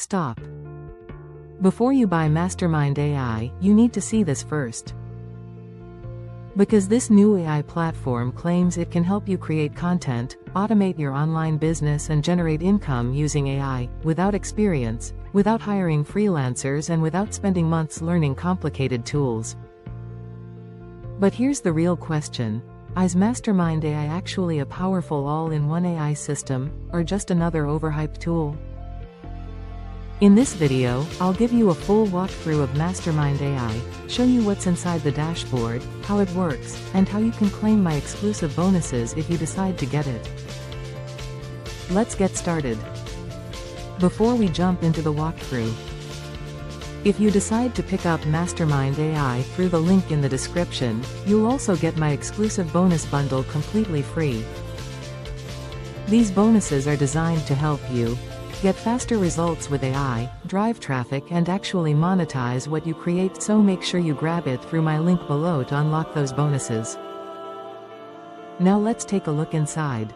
stop. Before you buy MasterMind AI, you need to see this first. Because this new AI platform claims it can help you create content, automate your online business and generate income using AI, without experience, without hiring freelancers and without spending months learning complicated tools. But here's the real question. Is MasterMind AI actually a powerful all-in-one AI system, or just another overhyped tool? In this video, I'll give you a full walkthrough of MasterMind AI, show you what's inside the dashboard, how it works, and how you can claim my exclusive bonuses if you decide to get it. Let's get started. Before we jump into the walkthrough, if you decide to pick up MasterMind AI through the link in the description, you'll also get my exclusive bonus bundle completely free. These bonuses are designed to help you get faster results with AI, drive traffic and actually monetize what you create, so make sure you grab it through my link below to unlock those bonuses. Now let's take a look inside.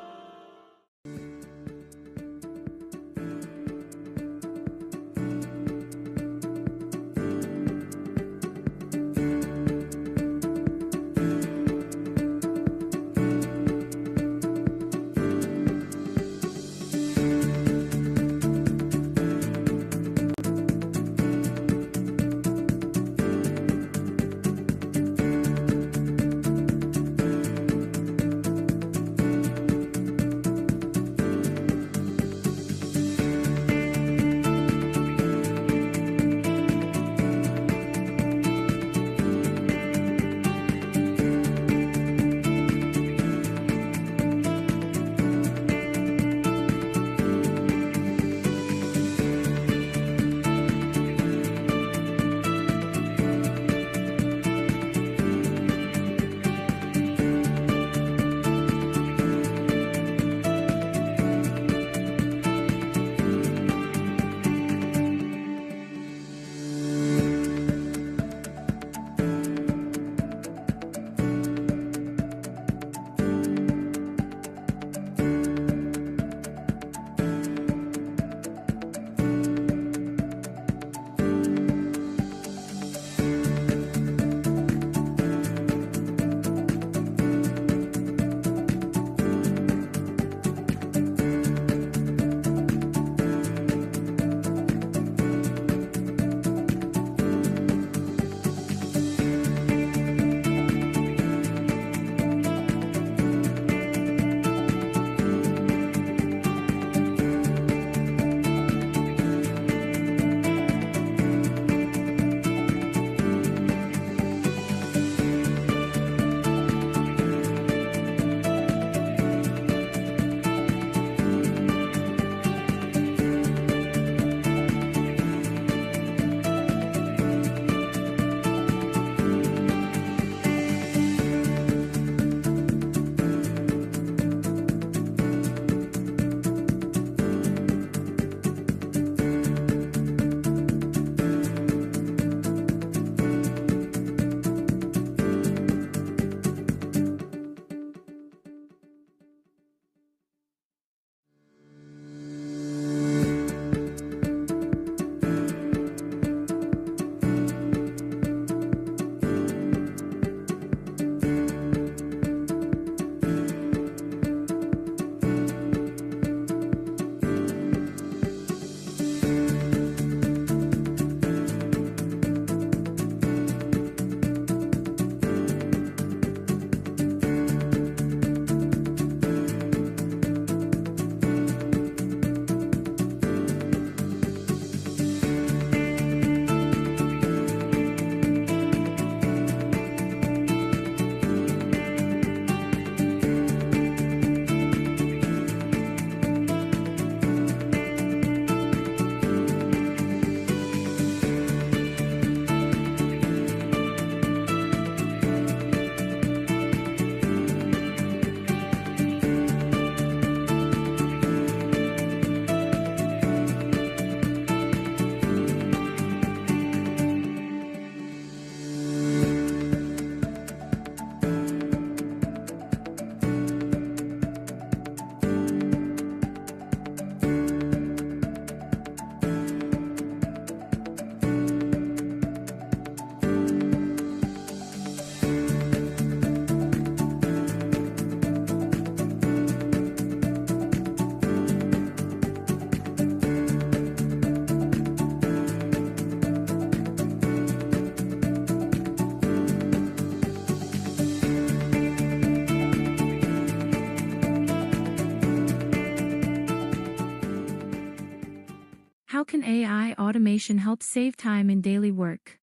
How can AI automation help save time in daily work?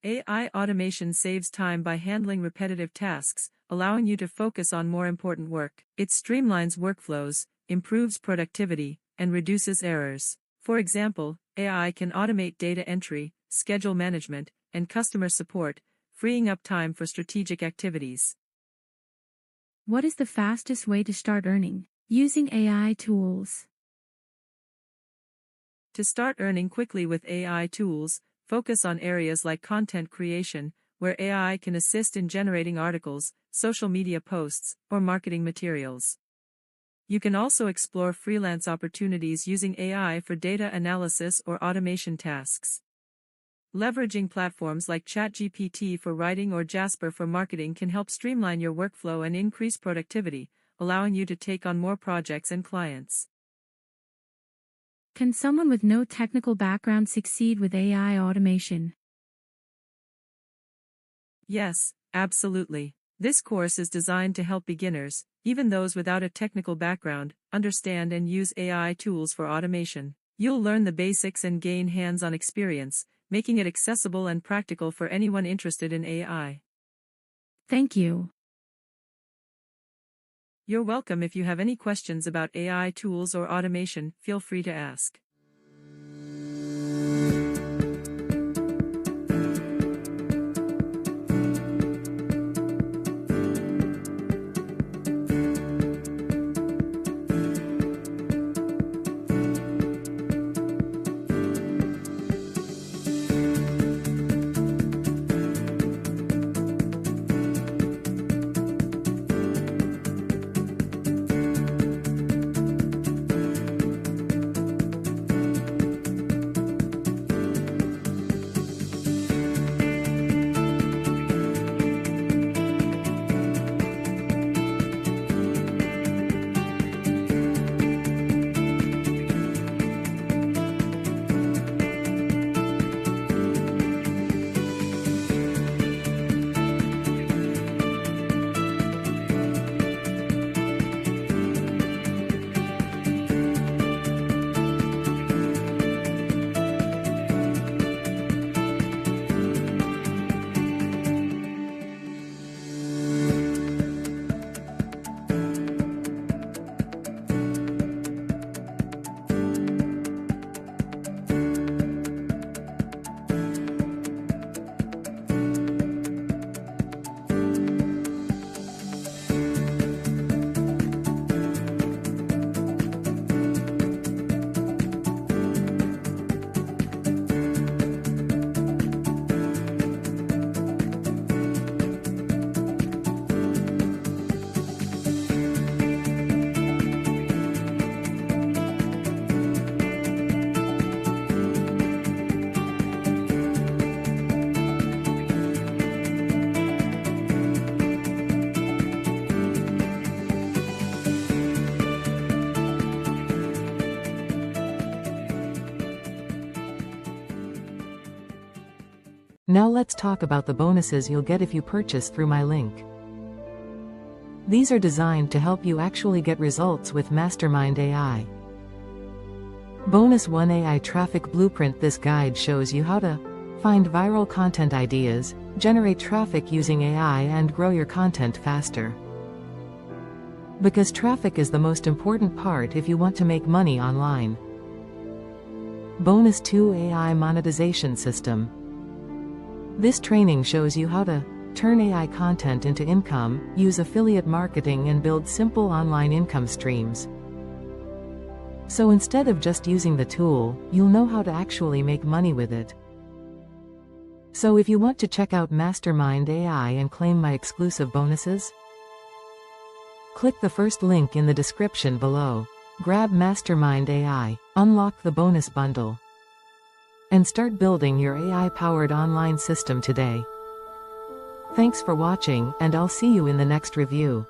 AI automation saves time by handling repetitive tasks, allowing you to focus on more important work. It streamlines workflows, improves productivity, and reduces errors. For example, AI can automate data entry, schedule management, and customer support, freeing up time for strategic activities. What is the fastest way to start earning using AI tools? To start earning quickly with AI tools, focus on areas like content creation, where AI can assist in generating articles, social media posts, or marketing materials. You can also explore freelance opportunities using AI for data analysis or automation tasks. Leveraging platforms like ChatGPT for writing or Jasper for marketing can help streamline your workflow and increase productivity, allowing you to take on more projects and clients. Can someone with no technical background succeed with AI automation? Yes, absolutely. This course is designed to help beginners, even those without a technical background, understand and use AI tools for automation. You'll learn the basics and gain hands-on experience, making it accessible and practical for anyone interested in AI. Thank you. You're welcome. If you have any questions about AI tools or automation, feel free to ask. Now let's talk about the bonuses you'll get if you purchase through my link. These are designed to help you actually get results with MasterMind AI. Bonus 1 AI Traffic Blueprint. This guide shows you how to find viral content ideas, generate traffic using AI, and grow your content faster. Because traffic is the most important part if you want to make money online. Bonus 2 AI Monetization System. This training shows you how to turn AI content into income, use affiliate marketing, and build simple online income streams. So instead of just using the tool, you'll know how to actually make money with it. So if you want to check out MasterMind AI and claim my exclusive bonuses, click the first link in the description below. Grab MasterMind AI, unlock the bonus bundle, and start building your AI-powered online system today. Thanks for watching, and I'll see you in the next review.